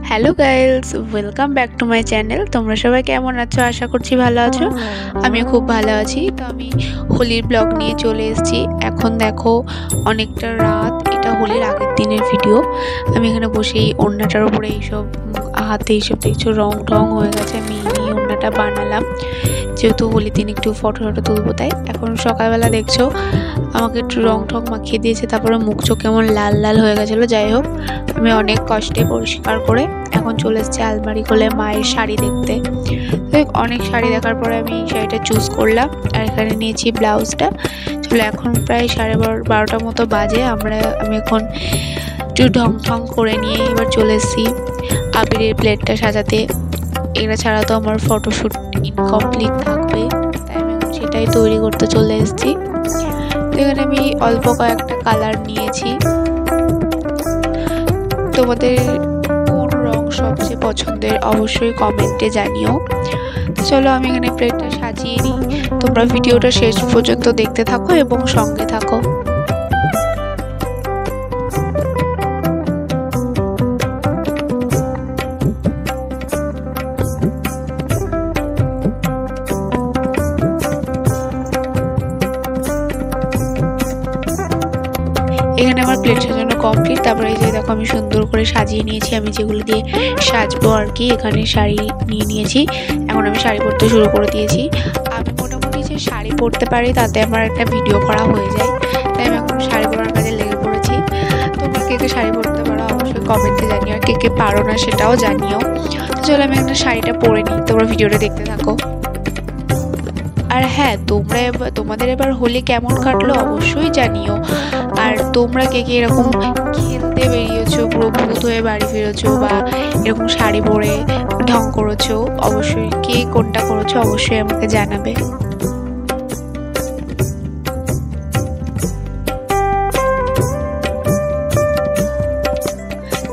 Hello guys, welcome back to my channel. তোমরা সবাই কেমন আছো? আশা করছি ভালো আছো। আমিও খুব ভালো আছি। তো আমি হোলির ব্লগ নিয়ে চলে এসেছি। এখন দেখো অনেকটা রাত, এটা হোলির আগের দিনের ভিডিও। আমি এখানে বসে এই ওড়নাটার উপরে এইসব হাতে এইসব দেখছো রং টং হয়ে গেছে। আমি এই ওড়নাটা বানালাম যেহেতু হোলির দিন একটু ফটো তুলবো, তাই এখন সকালবেলা দেখছো আমাকে একটু রং টং মাখিয়ে দিয়েছে, তারপরে মুখ চোখ কেমন লাল লাল হয়ে গেছিলো। যাই হোক, আমি অনেক কষ্টে পরিষ্কার করে এখন চলে এসেছি আলমারি খুলে মায়ের শাড়ি দেখতে। অনেক শাড়ি দেখার পরে আমি এই শাড়িটা চুজ করলাম, আর এখানে নিয়েছি ব্লাউজটা। চলো, এখন প্রায় 12:30 মতো বাজে। আমি এখন একটু ঢং ঢং করে নিয়ে এবার চলে এসেছি আবিরের প্লেটটা সাজাতে। এটা ছাড়া তো আমার ফটোশ্যুট ইনকমপ্লিট থাকবে, তাই আমি সেটাই তৈরি করতে চলে এসেছি। তো এখানে আমি অল্প কয়েকটা কালার নিয়েছি। তোমাদের কোন রং সবচেয়ে পছন্দের অবশ্যই কমেন্টে জানিও। চলো, আমি এখানে প্লেটটা সাজিয়ে নিই। তোমরা ভিডিওটা শেষ পর্যন্ত দেখতে থাকো এবং সঙ্গে থাকো। এখানে আমার প্লেট সাজানো কমপ্লিট। তারপরে এই যে দেখো আমি সুন্দর করে সাজিয়ে নিয়েছি, আমি যেগুলো দিয়ে সাজবো আর কি। এখানে শাড়ি নিয়ে নিয়েছি, এখন আমি শাড়ি পরতে শুরু করে দিয়েছি। আমি মোটামুটি যে শাড়ি পরতে পারি তাতে আমার একটা ভিডিও করা হয়ে যায়, তাই আমি এখন শাড়ি পরার কাজে লেগে পড়েছি। তোমরা কে কে শাড়ি পরতে পারো অবশ্যই কমেন্টে জানিও, আর কে কে পারো না সেটাও জানিও। তো চলো, আমি একটা শাড়িটা পরে নিই, তোমরা ভিডিওটা দেখতে থাকো। আর হ্যাঁ, তোমাদের এবার হোলি কেমন কাটলো অবশ্যই জানিও। আর তোমরা কে কে এরকম খেলতে বেরিয়েছো, পুরো ভূত হয়ে বাড়ি ফিরেছো, বা এরকম শাড়ি পরে ঢং করেছো, অবশ্যই কে কোনটা করেছো অবশ্যই আমাকে জানাবে।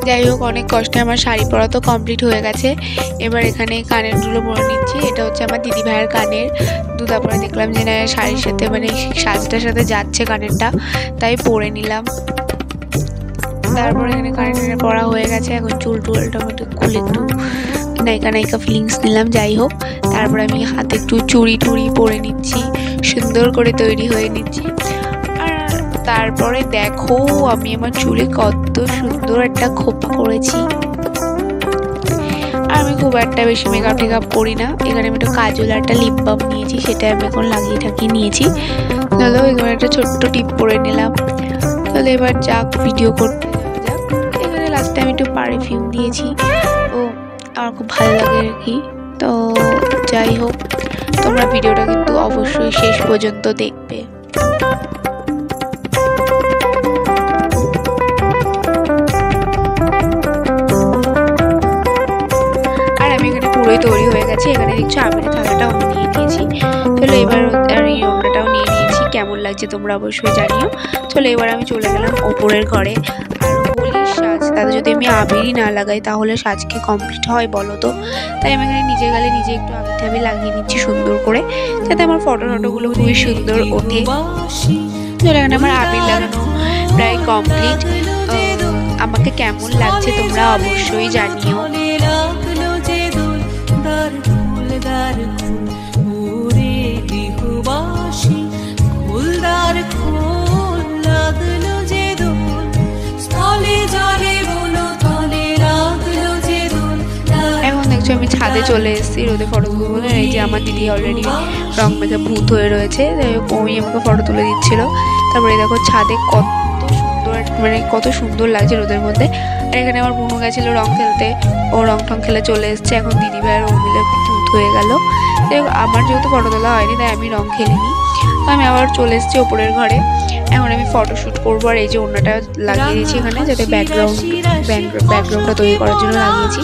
যাই হোক, অনেক কষ্টে আমার শাড়ি পরা তো কমপ্লিট হয়ে গেছে। এবার এখানে কানের দুলো পরে নিচ্ছি। এটা হচ্ছে আমার দিদি ভাইয়ের কানের দুধা। পরে দেখলাম যে না, শাড়ির সাথে মানে সাজটার সাথে যাচ্ছে কানেরটা, তাই পরে নিলাম। তারপরে এখানে কানের পরা হয়ে গেছে। এখন চুল টুলটা একটু খুলে একটু নায়িকা নায়িকা ফিলিংস নিলাম। যাই হোক, তারপরে আমি হাতে একটু চুড়ি টুড়ি পরে নিচ্ছি, সুন্দর করে তৈরি হয়ে নিচ্ছি। তারপরে দেখো আমি আমার চুলে কত সুন্দর একটা খোপা করেছি। আর আমি খুব একটা বেশি মেকআপ টেকআপ করি না। এখানে আমি একটা কাজল আর একটা লিপ বাম নিয়েছি, সেটা আমি এখন লাগিয়ে ঠাকিয়ে নিয়েছি। চলো, এখানে একটা ছোট্ট টিপ পরে নিলাম। তাহলে এবার যাক, ভিডিও করতে যাক। এখানে লাস্টে আমি একটু পারফিউম দিয়েছি, ও আমার খুব ভালো লাগে আর কি। তো যাই হোক, তোমরা ভিডিওটা কিন্তু অবশ্যই শেষ পর্যন্ত দেখবে। পুরোই তৈরি হয়ে গেছে। এখানে দেখছো আবিরের থালাটাও নিয়ে নিয়েছি। চলো, এবার এই ওড়নাটাও নিয়ে নিয়েছি। কেমন লাগছে তোমরা অবশ্যই জানিও। চলো, এবার আমি চলে গেলাম ওপরের ঘরে। আর হোলির সাজ, তাতে যদি আমি আবিরই না লাগাই তাহলে সাজ কি কমপ্লিট হয় বলো তো? তাই আমি এখানে নিজে গালে নিজে একটু আবির টাবির লাগিয়ে নিচ্ছি সুন্দর করে, যাতে আমার ফটোগুলো খুবই সুন্দর ওঠে। চলো, এখানে আমার আবির লাগানো প্রায় কমপ্লিট। আমাকে কেমন লাগছে তোমরা অবশ্যই জানিও। এখন দেখছো আমি ছাদে চলে এসেছি রোদে ফটো তুলবো বলে। এই যে আমার দিদি অলরেডি রং মেখে ভূত হয়ে রয়েছে, ওই আমাকে ফটো তুলে দিচ্ছিল। তারপরে দেখো ছাদে কত সুন্দর লাগছে রোদের মধ্যে। আর এখানে আমার বোনও গেছিলো রং খেলতে, ও রং টং খেলে চলে এসছে। এখন দিদি ভাইয়ের ও মিলে ভূত হয়ে গেল। আমার যেহেতু ফটো তোলা হয়নি, তাই আমি রং খেলিনি। তো আমি আবার চলে এসেছি ওপরের ঘরে। এখন আমি ফটোশ্যুট করবো। আর এই যে ওড়নাটা লাগিয়ে দিয়েছি এখানে, যাতে ব্যাকগ্রাউন্ডটা তৈরি করার জন্য লাগিয়েছি।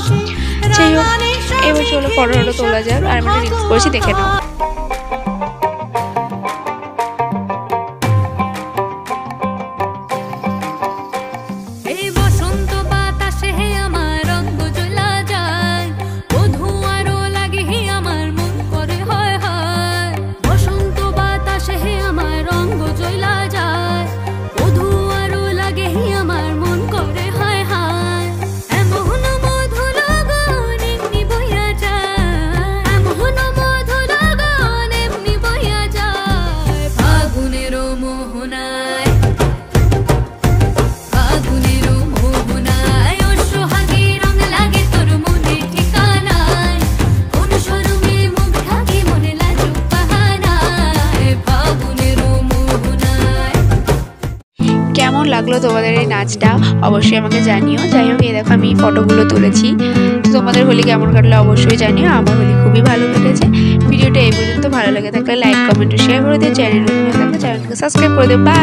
যাই হোক, এবার চলো ফটো তোলা যাক। আর আমি রিলস করেছি, দেখে নাও। মধু আরো লাগে আমার মন করে হায় হায়, এমন মধু কেমন লাগলো তোমাদের এই নাচটা অবশ্যই আমাকে জানিও। যাই হোক, এই দেখো আমি ফটোগুলো তুলেছি। তো তোমাদের হোলি কেমন কাটলো অবশ্যই জানিও। আমার হোলি খুবই ভালো কেটেছে। ভিডিওটা এই পর্যন্ত ভালো লেগে থাকলে লাইক কমেন্ট ও শেয়ার করে দিও। চ্যানেল নতুন হয়ে থাকলে চ্যানেলকে সাবস্ক্রাইব করে দিও। বাই।